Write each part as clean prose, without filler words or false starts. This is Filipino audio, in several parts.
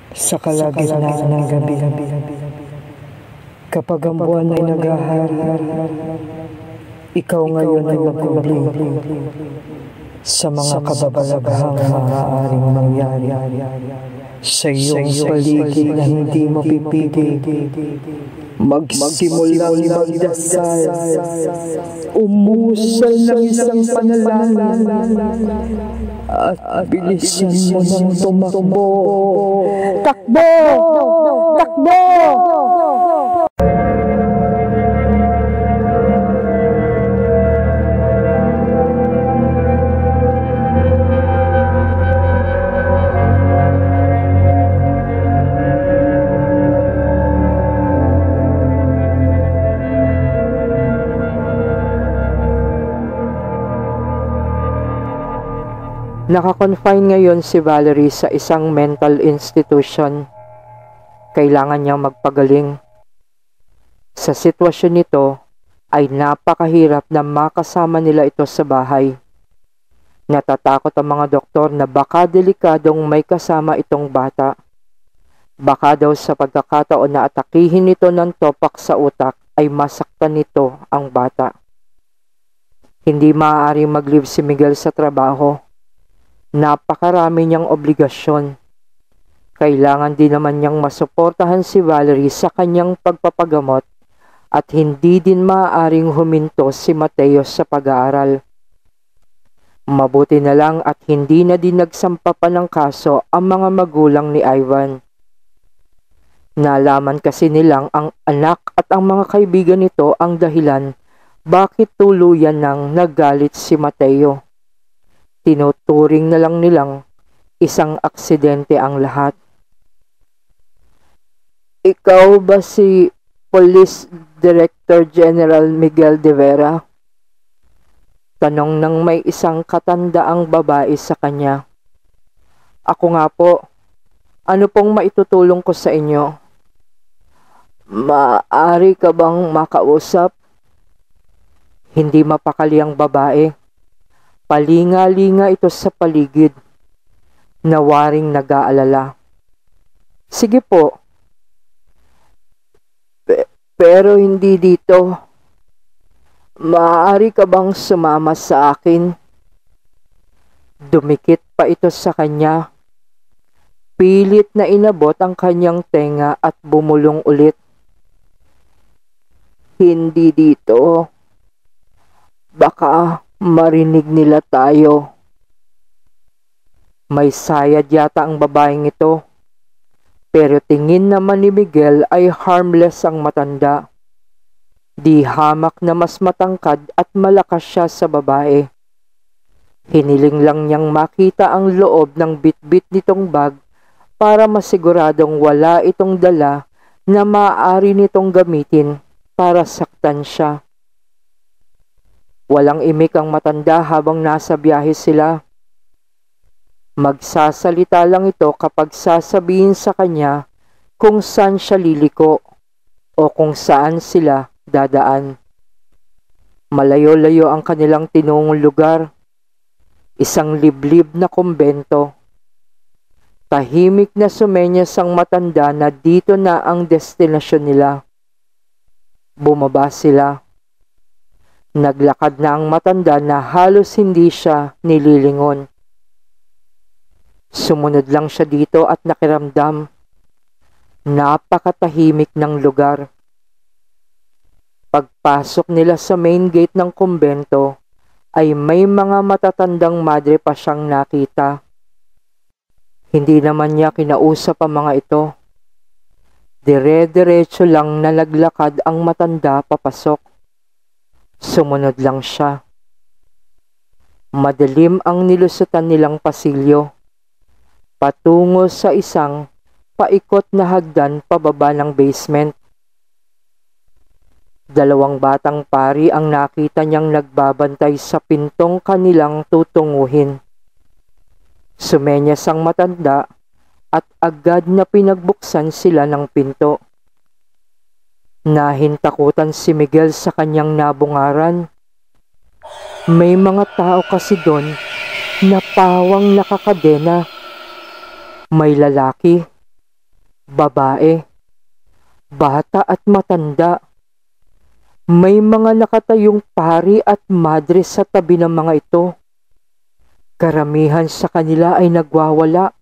Sa kalagitnaan ng gabi, kapag ang buwan ay naghahari, ikaw ngayon ay magkubling sa mga kababalaghang maaaring mangyari sa iyong paligid na hindi mo pipigil. Magsimulang magdasal, umusal ng isang panalangin, at bilisan mo ng tumakbo. Takbo! Takbo! Nakakonfine ngayon si Valerie sa isang mental institution. Kailangan niyang magpagaling. Sa sitwasyon nito ay napakahirap na makasama nila ito sa bahay. Natatakot ang mga doktor na baka delikadong may kasama itong bata. Baka daw sa pagkakataon na atakihin nito ng topak sa utak ay masaktan nito ang bata. Hindi maaaring mag-leave si Miguel sa trabaho. Napakarami niyang obligasyon. Kailangan din naman niyang masuportahan si Valerie sa kanyang pagpapagamot at hindi din maaaring huminto si Mateo sa pag-aaral. Mabuti na lang at hindi na din nagsampa pa ng kaso ang mga magulang ni Ivan. Nalaman kasi nilang ang anak at ang mga kaibigan nito ang dahilan bakit tuluyan nang nagalit si Mateo. Tinuturing na lang nilang isang aksidente ang lahat. Ikaw ba si Police Director General Miguel de Vera? Tanong ng may isang katandaang babae sa kanya. Ako nga po. Ano pong maitutulong ko sa inyo? Maaari ka bang makausap? Hindi mapakali ang babae. Palinga-linga ito sa paligid. Nawaring nag-aalala. Sige po. Pero hindi dito. Maaari ka bang sumama sa akin? Dumikit pa ito sa kanya. Pilit na inabot ang kanyang tenga at bumulong ulit. Hindi dito. Baka marinig nila tayo. May sayad yata ang babaeng ito. Pero tingin naman ni Miguel ay harmless ang matanda. Di hamak na mas matangkad at malakas siya sa babae. Hiniling lang niyang makita ang loob ng bitbit nitong bag para masiguradong wala itong dala na maaari nitong gamitin para saktan siya. Walang imik ang matanda habang nasa biyahe sila. Magsasalita lang ito kapag sasabihin sa kanya kung saan siya liliko o kung saan sila dadaan. Malayo-layo ang kanilang tinungong lugar. Isang liblib na kumbento. Tahimik na sumenyas ang matanda na dito na ang destinasyon nila. Bumaba sila. Naglakad na ang matanda na halos hindi siya nililingon. Sumunod lang siya dito at nakiramdam. Napakatahimik ng lugar. Pagpasok nila sa main gate ng kumbento, ay may mga matatandang madre pa siyang nakita. Hindi naman niya kinausap ang mga ito. Dire-diretso lang na naglakad ang matanda papasok. Sumunod lang siya. Madilim ang nilusutan nilang pasilyo. Patungo sa isang paikot na hagdan pababa ng basement. Dalawang batang pari ang nakita niyang nagbabantay sa pintong kanilang tutunguhin. Sumenyas ang matanda at agad na pinagbuksan sila ng pinto. Nahintakutan si Miguel sa kanyang nabungaran. May mga tao kasi doon na pawang nakakadena. May lalaki, babae, bata at matanda. May mga nakatayong pari at madre sa tabi ng mga ito. Karamihan sa kanila ay nagwawala.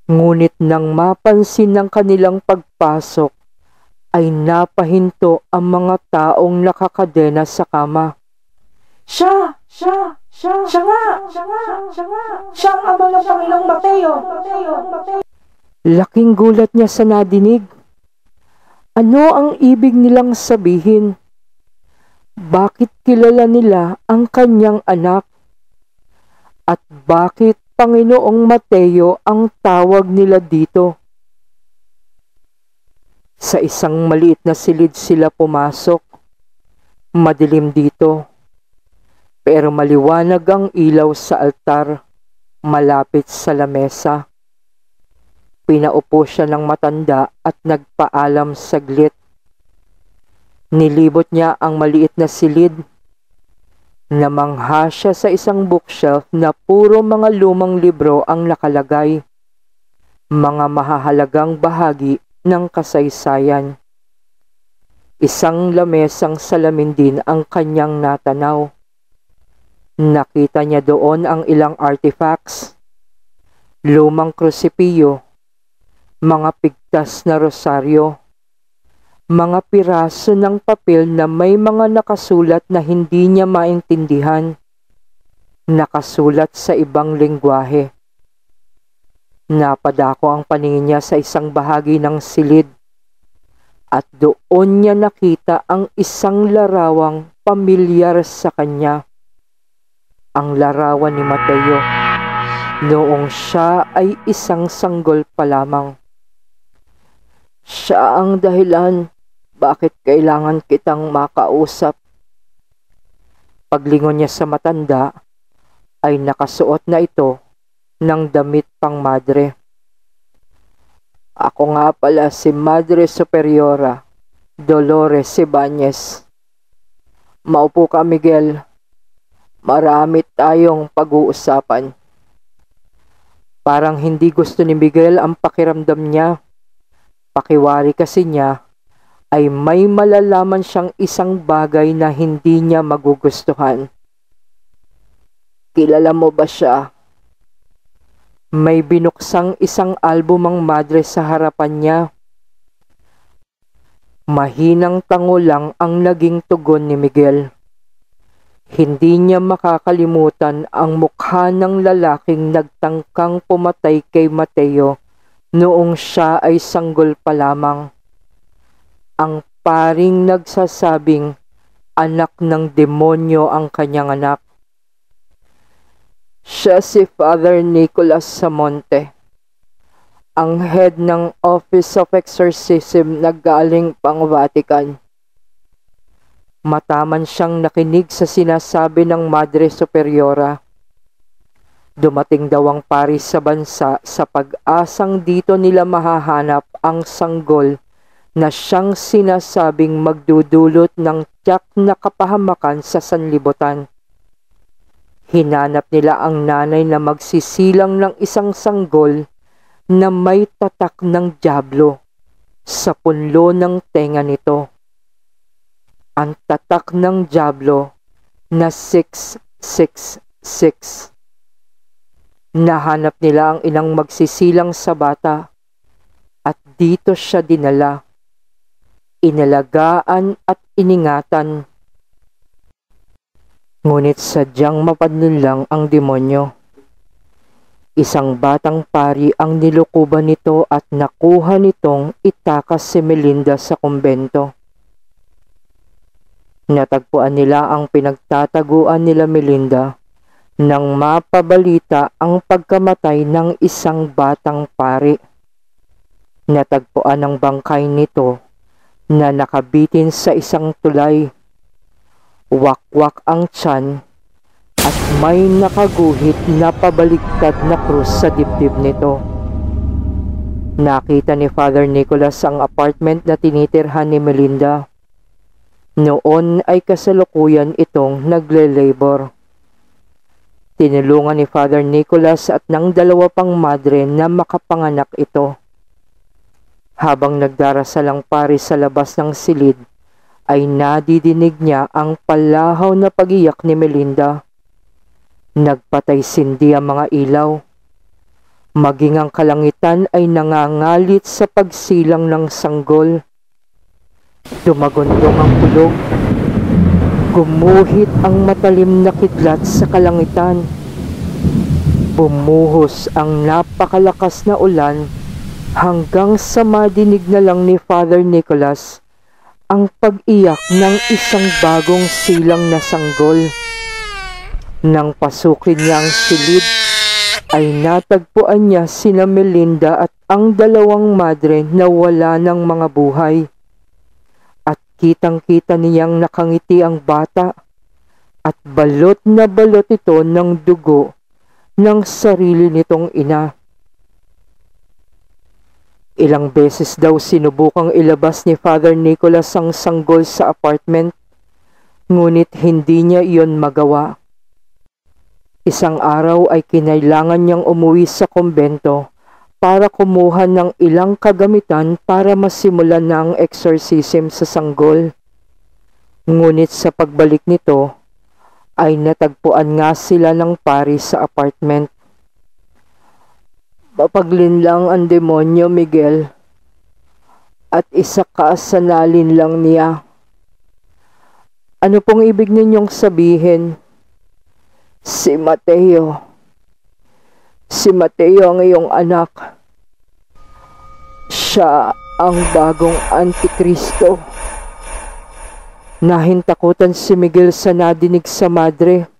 Ngunit nang mapansin ng kanilang pagpasok, ay napahinto ang mga taong nakakadena sa kama. Siya nga! Siya ang ama ng Panginoong Mateo! Laking gulat niya sa nadinig. Ano ang ibig nilang sabihin? Bakit kilala nila ang kanyang anak? At bakit Panginoong Mateo ang tawag nila dito? Sa isang maliit na silid sila pumasok. Madilim dito. Pero maliwanag ang ilaw sa altar, malapit sa lamesa. Pinaupo siya ng matanda at nagpaalam saglit. Nilibot niya ang maliit na silid. Namangha siya sa isang bookshelf na puro mga lumang libro ang nakalagay. Mga mahahalagang bahagi ng kasaysayan. Isang lamesang salamin din ang kanyang natanaw. Nakita niya doon ang ilang artifacts, lumang krusipiyo, mga pigtas na rosaryo, mga piraso ng papel na may mga nakasulat na hindi niya maintindihan, nakasulat sa ibang lengguwahe. Napadako ang paningin niya sa isang bahagi ng silid at doon niya nakita ang isang larawang pamilyar sa kanya. Ang larawan ni Mateo noong siya ay isang sanggol pa lamang. Siya ang dahilan bakit kailangan kitang makausap. Paglingon niya sa matanda, ay nakasuot na ito ng damit pang madre. Ako nga pala si Madre Superiora, Dolores Ibanez. Maupo ka, Miguel. Marami tayong pag-uusapan. Parang hindi gusto ni Miguel ang pakiramdam niya. Pakiwari kasi niya ay may malalaman siyang isang bagay na hindi niya magugustuhan. Kilala mo ba siya? May binuksang isang album ang madre sa harapan niya. Mahinang tango lang ang naging tugon ni Miguel. Hindi niya makakalimutan ang mukha ng lalaking nagtangkang pumatay kay Mateo noong siya ay sanggol pa lamang. Ang paring nagsasabing anak ng demonyo ang kanyang anak. Siya si Father Nicolas Samonte, ang head ng Office of Exorcism na galing pang Vatican. Mataman siyang nakinig sa sinasabi ng Madre Superiora. Dumating daw ang Paris sa bansa sa pag-asang dito nila mahahanap ang sanggol na siyang sinasabing magdudulot ng tiyak na kapahamakan sa sanlibutan. Hinanap nila ang nanay na magsisilang ng isang sanggol na may tatak ng dyablo sa punlo ng tenga nito. Ang tatak ng dyablo na 666. Nahanap nila ang inang magsisilang sa bata at dito siya dinala. Inalagaan at iningatan. Ngunit sadyang mapanlinlang ang demonyo. Isang batang pari ang nilukuban nito at nakuha nitong itakas si Melinda sa kumbento. Natagpuan nila ang pinagtataguan nila Melinda nang mapabalita ang pagkamatay ng isang batang pari. Natagpuan ang bangkay nito na nakabitin sa isang tulay. Wakwak ang tiyan at may nakaguhit na pabaligtad na krus sa dibdib nito. Nakita ni Father Nicolas ang apartment na tinitirhan ni Melinda. Noon ay kasalukuyan itong nagle-labor. Tinulungan ni Father Nicolas at ng dalawa pang madre na makapanganak ito. Habang nagdarasal ang pari sa labas ng silid, ay nadidinig niya ang palahaw na pag-iyak ni Melinda. Nagpatay-sindi ang mga ilaw. Maging ang kalangitan ay nangangalit sa pagsilang ng sanggol. Dumagundong ang kulog. Gumuhit ang matalim na kidlat sa kalangitan. Bumuhos ang napakalakas na ulan hanggang sa madinig na lang ni Father Nicholas ang pag-iyak ng isang bagong silang na sanggol. Nang pasukin niya ang silid, ay natagpuan niya sina Melinda at ang dalawang madre na wala ng mga buhay. At kitang-kita niyang nakangiti ang bata at balot na balot ito ng dugo ng sarili nitong ina. Ilang beses daw sinubukang ilabas ni Father Nicholas ang sanggol sa apartment, ngunit hindi niya iyon magawa. Isang araw ay kinailangan niyang umuwi sa kumbento para kumuha ng ilang kagamitan para masimulan na ang exorcism sa sanggol. Ngunit sa pagbalik nito, ay natagpuan nga sila ng pari sa apartment. Mapaglinlang ang demonyo, Miguel, at isa kasanalin lang niya. Ano pong ibig ninyong sabihin? Si Mateo ang iyong anak. Siya ang bagong Antikristo. Nahintakutan si Miguel sa nadinig sa madre.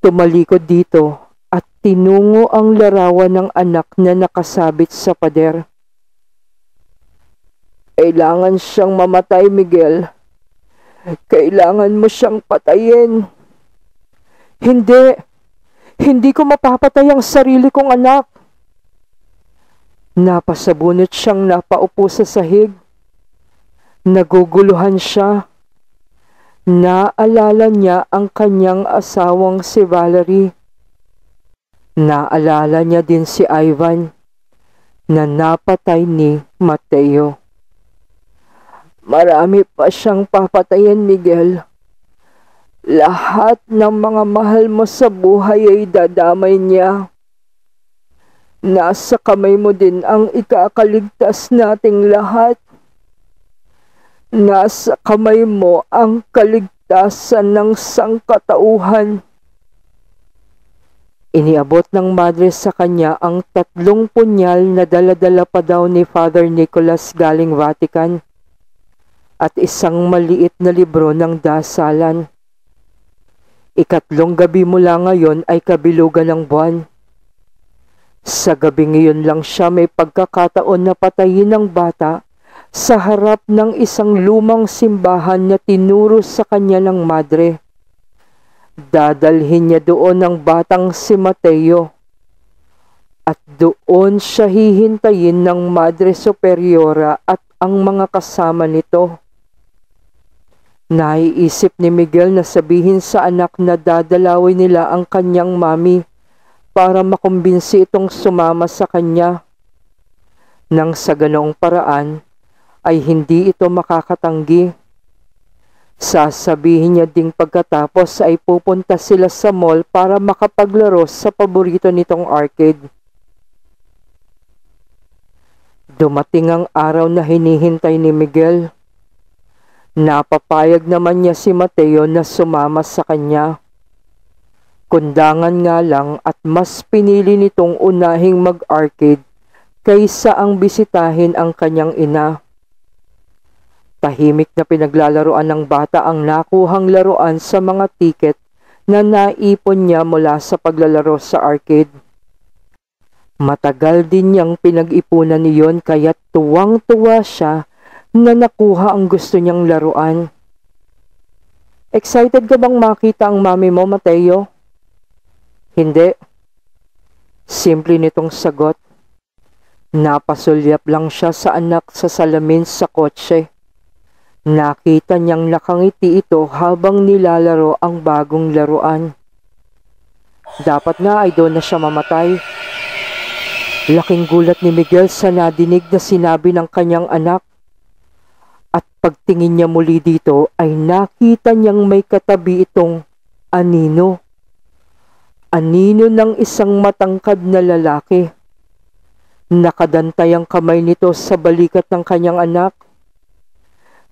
Tumalikod dito at tinungo ang larawan ng anak na nakasabit sa pader. Kailangan siyang mamatay, Miguel. Kailangan mo siyang patayin. Hindi ko mapapatay ang sarili kong anak. Napasabunot siyang napaupo sa sahig. Naguguluhan siya. Naalala niya ang kanyang asawang si Valerie. Naalala niya din si Ivan na napatay ni Mateo. Marami pa siyang papatayin, Miguel. Lahat ng mga mahal mo sa buhay ay dadamay niya. Nasa kamay mo din ang ikakaligtas nating lahat. Nasa kamay mo ang kaligtasan ng sangkatauhan. Iniabot ng madre sa kanya ang 3 punyal na dala-dala pa daw ni Father Nicholas galing Vatican at isang maliit na libro ng dasalan. 3 gabi mula ngayon ay kabilugan ng buwan. Sa gabing iyon lang siya may pagkakataon na patayin ng bata sa harap ng isang lumang simbahan na tinuro sa kanya ng madre. Dadalhin niya doon ang batang si Mateo at doon siya hihintayin ng Madre Superiora at ang mga kasama nito. Naiisip ni Miguel na sabihin sa anak na dadalawin nila ang kanyang mami para makumbinsi itong sumama sa kanya. Nang sa ganoong paraan ay hindi ito makakatanggi. Sasabihin niya ding pagkatapos ay pupunta sila sa mall para makapaglaro sa paborito nitong arcade. Dumating ang araw na hinihintay ni Miguel. Napapayag naman niya si Mateo na sumama sa kanya. Kundangan nga lang at mas pinili nitong unahing mag-arcade kaysa ang bisitahin ang kanyang ina. Tahimik na pinaglalaroan ng bata ang nakuhang laruan sa mga tiket na naipon niya mula sa paglalaro sa arcade. Matagal din niyang pinag-ipunan niyon kaya tuwang-tuwa siya na nakuha ang gusto niyang laruan. Excited ka bang makita ang mami mo, Mateo? Hindi. Simple nitong sagot. Napasulyap lang siya sa anak sa salamin sa kotse. Nakita niyang nakangiti ito habang nilalaro ang bagong laruan. Dapat nga ay doon na siya mamatay. Laking gulat ni Miguel sa nadinig na sinabi ng kanyang anak. At pagtingin niya muli dito ay nakita niyang may katabi itong anino. Anino ng isang matangkad na lalaki. Nakadantay ang kamay nito sa balikat ng kanyang anak.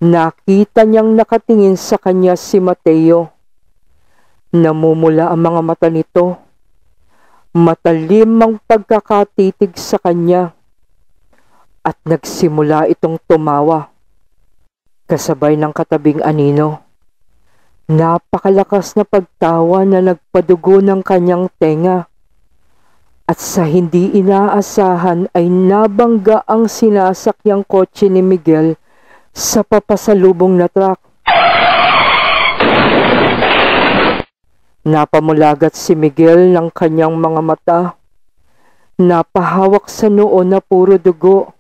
Nakita niyang nakatingin sa kanya si Mateo. Namumula ang mga mata nito. Matalim ang pagkakatitig sa kanya. At nagsimula itong tumawa. Kasabay ng katabing anino. Napakalakas na pagtawa na nagpadugo ng kanyang tenga. At sa hindi inaasahan ay nabangga ang sinasakyang kotse ni Miguel sa papasalubong na truck. Napamulagat si Miguel ng kanyang mga mata. Napahawak sa noo na puro dugo.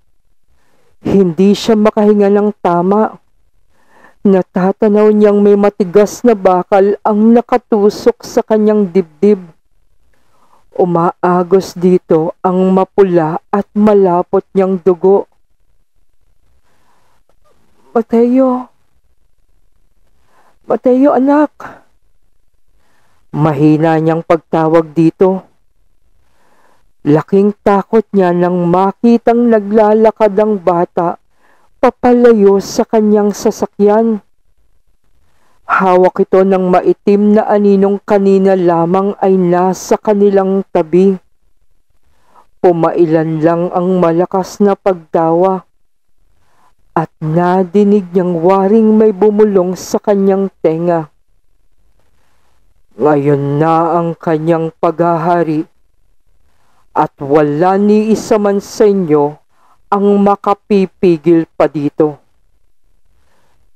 Hindi siya makahinga ng tama. Natatanaw niyang may matigas na bakal ang nakatusok sa kanyang dibdib. Umaagos dito ang mapula at malapot niyang dugo. Mateo! Mateo, anak! Mahina niyang pagtawag dito. Laking takot niya nang makitang naglalakad ang bata papalayo sa kanyang sasakyan. Hawak ito ng maitim na aninong kanina lamang ay nasa kanilang tabi. Pumailan lang ang malakas na pagtawa at nadinig niyang waring may bumulong sa kanyang tenga. Ngayon na ang kanyang paghahari at wala ni isa man sa inyo ang makapipigil pa dito.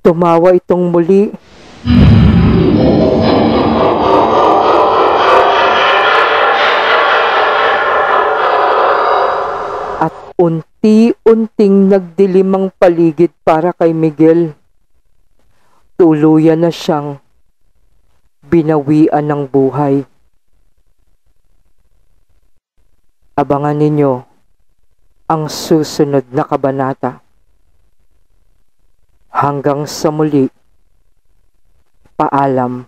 Tumawa itong muli. At unti-unting nagdilim ang paligid para kay Miguel. Tuluyan na siyang binawian ng buhay. Abangan ninyo ang susunod na kabanata. Hanggang sa muli, paalam.